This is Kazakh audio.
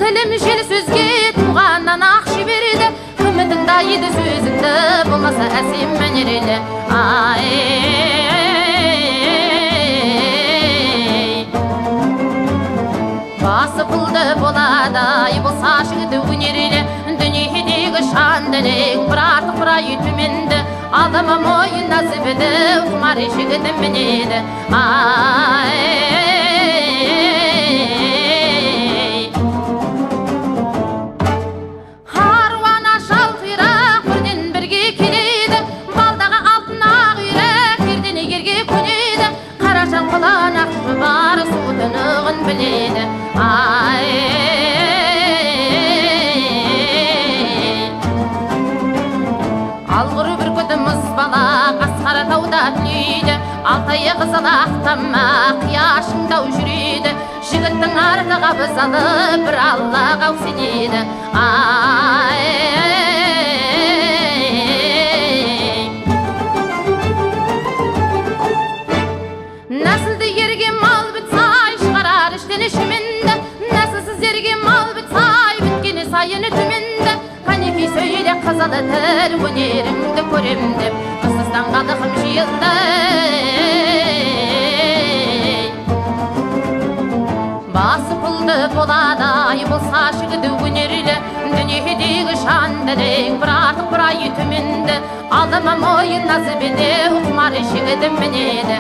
тілім жел сөзге туғаннан ақшы береді, кім тыңдайды сөзіңді болмаса әсем мәнерелі. Басы пұлды болады, болса жігіті өнерелі, дүниедегі шан дәлең бір артық бір ай төменді, алдыма мойын нәзібіді құмар жігітім мінеді. Аруана шалқирақ бірден бірге келеді, балдағы алтын ақ үйрек ерден егерге көнеді, қарашан құлан ақшы бар суытынығын біледі. Алғыры бір күдіміз бала қасқара тауда түнейді, алтайы қызылақ тамақ яшыңдау жүреді, жігіттің артыға біз алып бір аллаға сенеді. Нәсілді ерге мал бітсай шығарар іштен ішімінді, нәсілсіз ерге мал бітсай біткені сайыны төменді, қанекей сөйле қызылы тіл өнеріңді көрем деп, қысыздан қалдықым жиылды. Басы пұлды болады, болса жігіті өнерлі, дүниедегі шан дәлең бір артық бір ай төменді, алдыма мойын нәзібеді құмар жігітім мінеді.